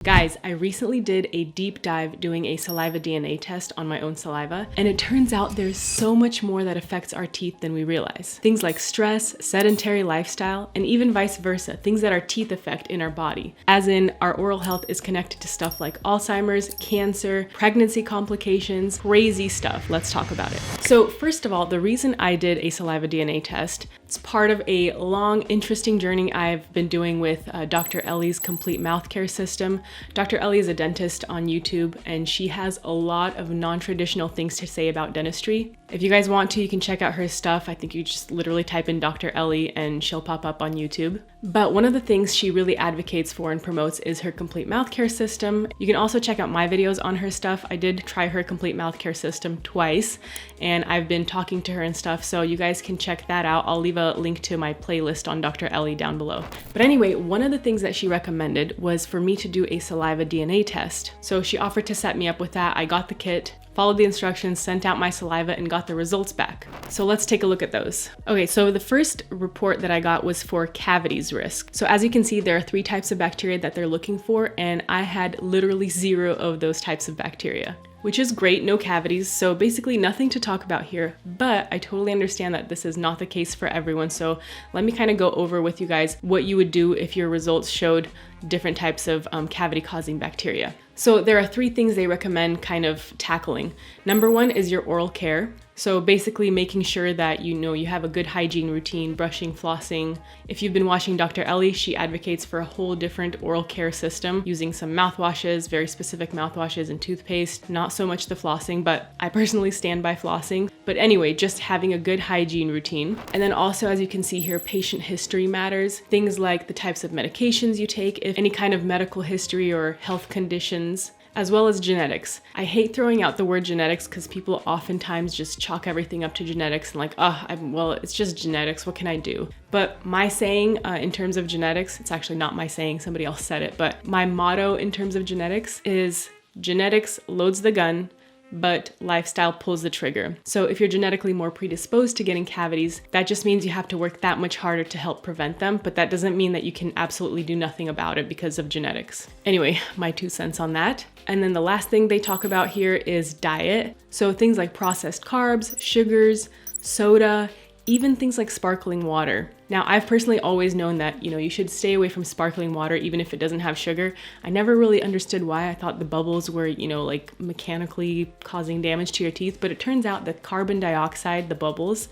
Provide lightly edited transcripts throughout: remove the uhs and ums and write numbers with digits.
Guys, I recently did a deep dive doing a saliva DNA test on my own saliva, and it turns out there's so much more that affects our teeth than we realize. Things like stress, sedentary lifestyle, and even vice versa, things that our teeth affect in our body. As in, our oral health is connected to stuff like Alzheimer's, cancer, pregnancy complications, crazy stuff. Let's talk about it. So first of all, the reason I did a saliva DNA test, it's part of a long, interesting journey I've been doing with Dr. Ellie's Complete Mouth Care System. Dr. Ellie is a dentist on YouTube, and she has a lot of non-traditional things to say about dentistry. If you guys want to, you can check out her stuff. I think you just literally type in Dr. Ellie and she'll pop up on YouTube. But one of the things she really advocates for and promotes is her Complete Mouth Care System. You can also check out my videos on her stuff. I did try her Complete Mouth Care System twice, and I've been talking to her and stuff, so you guys can check that out. I'll leave a link to my playlist on Dr. Ellie down below. But anyway, one of the things that she recommended was for me to do a saliva DNA test. So she offered to set me up with that. I got the kit, followed the instructions, sent out my saliva, and got the results back. So let's take a look at those. Okay, so the first report that I got was for cavities risk. So as you can see, there are 3 types of bacteria that they're looking for, and I had literally 0 of those types of bacteria, which is great, no cavities, so basically nothing to talk about here, but I totally understand that this is not the case for everyone, so let me kind of go over with you guys what you would do if your results showed different types of cavity-causing bacteria. So there are 3 things they recommend kind of tackling. Number 1 is your oral care. So basically making sure that you have a good hygiene routine, brushing, flossing. If you've been watching Dr. Ellie, she advocates for a whole different oral care system using some mouthwashes, very specific mouthwashes and toothpaste, not so much the flossing, but I personally stand by flossing. But anyway, just having a good hygiene routine. And then also, as you can see here, patient history matters. Things like the types of medications you take, if any kind of medical history or health conditions, as well as genetics. I hate throwing out the word genetics because people oftentimes just chalk everything up to genetics and like, well, it's just genetics, what can I do? But my saying in terms of genetics, it's actually not my saying, somebody else said it, but my motto in terms of genetics is genetics loads the gun, but lifestyle pulls the trigger. So if you're genetically more predisposed to getting cavities, that just means you have to work that much harder to help prevent them, but that doesn't mean that you can absolutely do nothing about it because of genetics. Anyway, my 2 cents on that. And then the last thing they talk about here is diet. So things like processed carbs, sugars, soda, even things like sparkling water. Now, I've personally always known that, you should stay away from sparkling water even if it doesn't have sugar. I never really understood why. I thought the bubbles were, like mechanically causing damage to your teeth, but it turns out that carbon dioxide, the bubbles,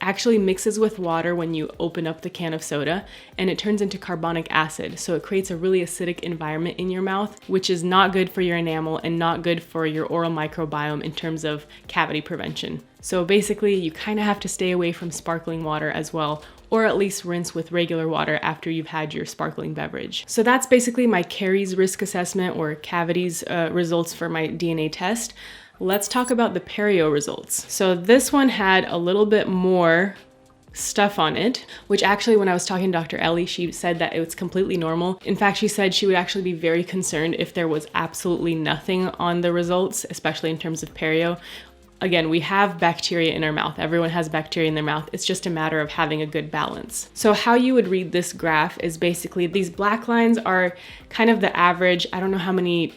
actually mixes with water when you open up the can of soda, and it turns into carbonic acid. So it creates a really acidic environment in your mouth, which is not good for your enamel and not good for your oral microbiome in terms of cavity prevention. So basically, you kind of have to stay away from sparkling water as well, or at least rinse with regular water after you've had your sparkling beverage. So that's basically my caries risk assessment or cavities results for my DNA test. Let's talk about the perio results. So this one had a little bit more stuff on it, which actually when I was talking to Dr. Ellie, she said that it was completely normal. In fact, she said she would actually be very concerned if there was absolutely nothing on the results, especially in terms of perio. Again, we have bacteria in our mouth. Everyone has bacteria in their mouth. It's just a matter of having a good balance. So how you would read this graph is basically these black lines are kind of the average. I don't know how many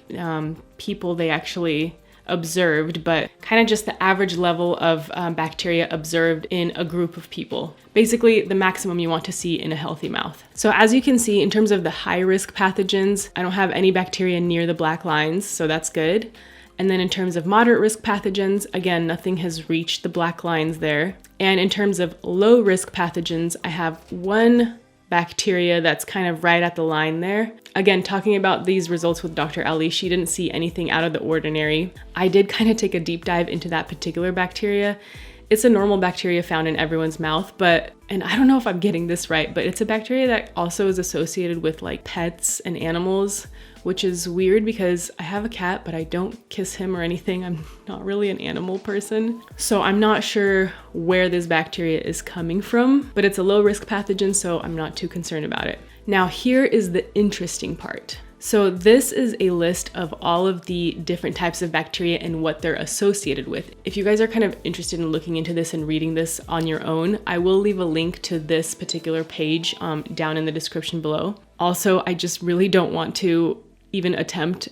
people they actually observed, but kind of just the average level of bacteria observed in a group of people. Basically, the maximum you want to see in a healthy mouth. So as you can see, in terms of the high-risk pathogens, I don't have any bacteria near the black lines, so that's good. And then in terms of moderate risk pathogens, again, nothing has reached the black lines there. And in terms of low risk pathogens, I have 1 bacteria that's kind of right at the line there. Again, talking about these results with Dr. Ellie, she didn't see anything out of the ordinary. I did kind of take a deep dive into that particular bacteria. It's a normal bacteria found in everyone's mouth, and I don't know if I'm getting this right, but it's a bacteria that also is associated with like pets and animals, which is weird because I have a cat, but I don't kiss him or anything. I'm not really an animal person. So I'm not sure where this bacteria is coming from, but it's a low risk pathogen, so I'm not too concerned about it. Now here is the interesting part. So this is a list of all of the different types of bacteria and what they're associated with. If you guys are kind of interested in looking into this and reading this on your own, I will leave a link to this particular page down in the description below. Also, I just really don't want to even attempt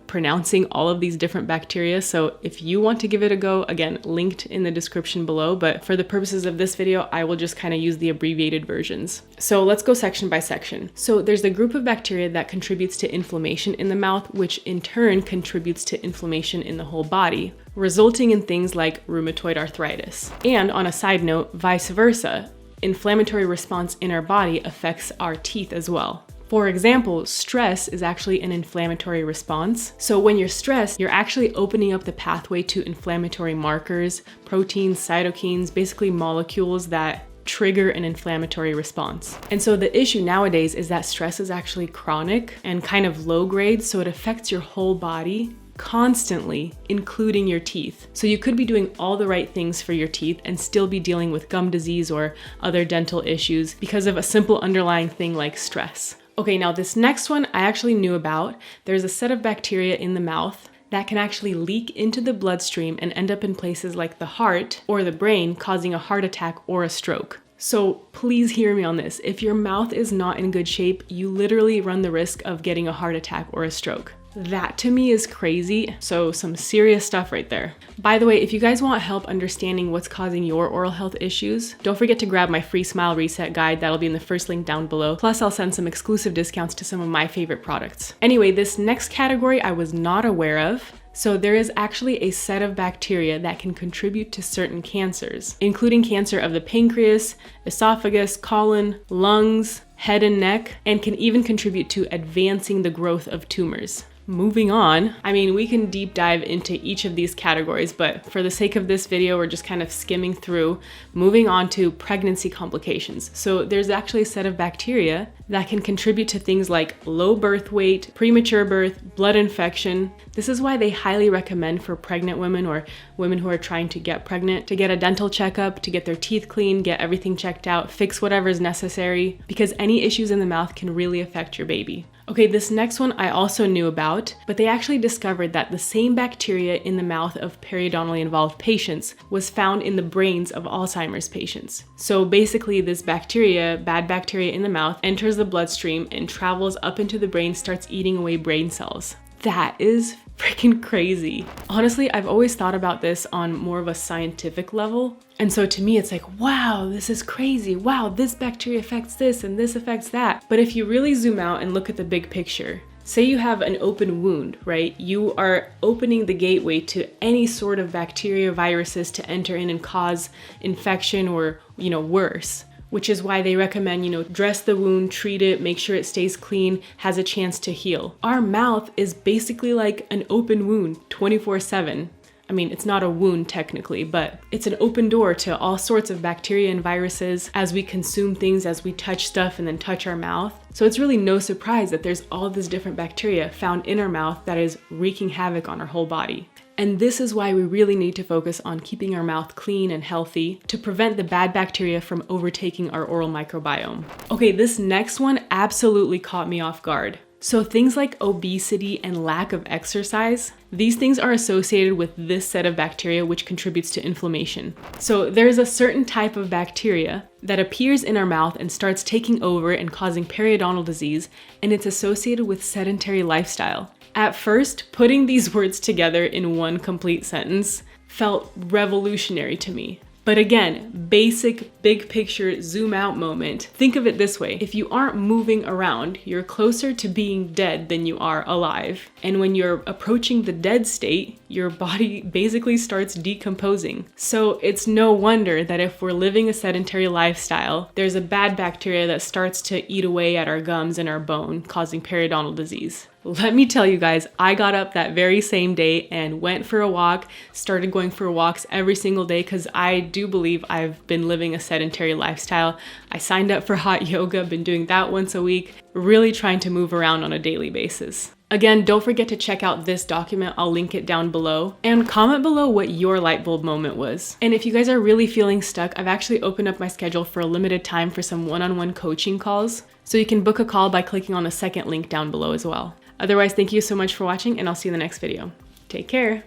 pronouncing all of these different bacteria. So if you want to give it a go, again, linked in the description below, but for the purposes of this video, I will just kind of use the abbreviated versions. So let's go section by section. So there's the group of bacteria that contributes to inflammation in the mouth, which in turn contributes to inflammation in the whole body, resulting in things like rheumatoid arthritis. And on a side note, vice versa, inflammatory response in our body affects our teeth as well. For example, stress is actually an inflammatory response. So when you're stressed, you're actually opening up the pathway to inflammatory markers, proteins, cytokines, basically molecules that trigger an inflammatory response. And so the issue nowadays is that stress is actually chronic and kind of low grade, so it affects your whole body constantly, including your teeth. So you could be doing all the right things for your teeth and still be dealing with gum disease or other dental issues because of a simple underlying thing like stress. Okay, now this next one I actually knew about. There's a set of bacteria in the mouth that can actually leak into the bloodstream and end up in places like the heart or the brain, causing a heart attack or a stroke. So please hear me on this. If your mouth is not in good shape, you literally run the risk of getting a heart attack or a stroke. That to me is crazy, so some serious stuff right there. By the way, if you guys want help understanding what's causing your oral health issues, don't forget to grab my free Smile Reset guide. That'll be in the first link down below. Plus, I'll send some exclusive discounts to some of my favorite products. Anyway, this next category I was not aware of. So there is actually a set of bacteria that can contribute to certain cancers, including cancer of the pancreas, esophagus, colon, lungs, head and neck, and can even contribute to advancing the growth of tumors. Moving on, I mean, we can deep dive into each of these categories, but for the sake of this video, we're just kind of skimming through, moving on to pregnancy complications. So there's actually a set of bacteria that can contribute to things like low birth weight, premature birth, blood infection. This is why they highly recommend for pregnant women or women who are trying to get pregnant to get a dental checkup, to get their teeth cleaned, get everything checked out, fix whatever is necessary, because any issues in the mouth can really affect your baby. Okay, this next one I also knew about, but they actually discovered that the same bacteria in the mouth of periodontally involved patients was found in the brains of Alzheimer's patients. So basically this bacteria, bad bacteria in the mouth, enters the bloodstream and travels up into the brain, starts eating away brain cells. That is freaking crazy. Honestly, I've always thought about this on more of a scientific level. And so to me, it's like, wow, this is crazy. Wow, this bacteria affects this and this affects that. But if you really zoom out and look at the big picture, say you have an open wound, right? You are opening the gateway to any sort of bacteria, viruses to enter in and cause infection or, worse. Which is why they recommend, dress the wound, treat it, make sure it stays clean, has a chance to heal. Our mouth is basically like an open wound 24/7. I mean, it's not a wound technically, but it's an open door to all sorts of bacteria and viruses as we consume things, as we touch stuff and then touch our mouth. So it's really no surprise that there's all this different bacteria found in our mouth that is wreaking havoc on our whole body. And this is why we really need to focus on keeping our mouth clean and healthy to prevent the bad bacteria from overtaking our oral microbiome. Okay, this next one absolutely caught me off guard. So things like obesity and lack of exercise, these things are associated with this set of bacteria which contributes to inflammation. So there's a certain type of bacteria that appears in our mouth and starts taking over and causing periodontal disease, and it's associated with sedentary lifestyle. At first, putting these words together in one complete sentence felt revolutionary to me. But again, basic, big picture, zoom out moment. Think of it this way. If you aren't moving around, you're closer to being dead than you are alive. And when you're approaching the dead state, your body basically starts decomposing. So it's no wonder that if we're living a sedentary lifestyle, there's a bad bacteria that starts to eat away at our gums and our bone, causing periodontal disease. Let me tell you guys, I got up that very same day and went for a walk, started going for walks every single day because I do believe I've been living a sedentary lifestyle. I signed up for hot yoga, been doing that once a week, really trying to move around on a daily basis. Again, don't forget to check out this document. I'll link it down below. And comment below what your light bulb moment was. And if you guys are really feeling stuck, I've actually opened up my schedule for a limited time for some one-on-one coaching calls. So you can book a call by clicking on the second link down below as well. Otherwise, thank you so much for watching, and I'll see you in the next video. Take care.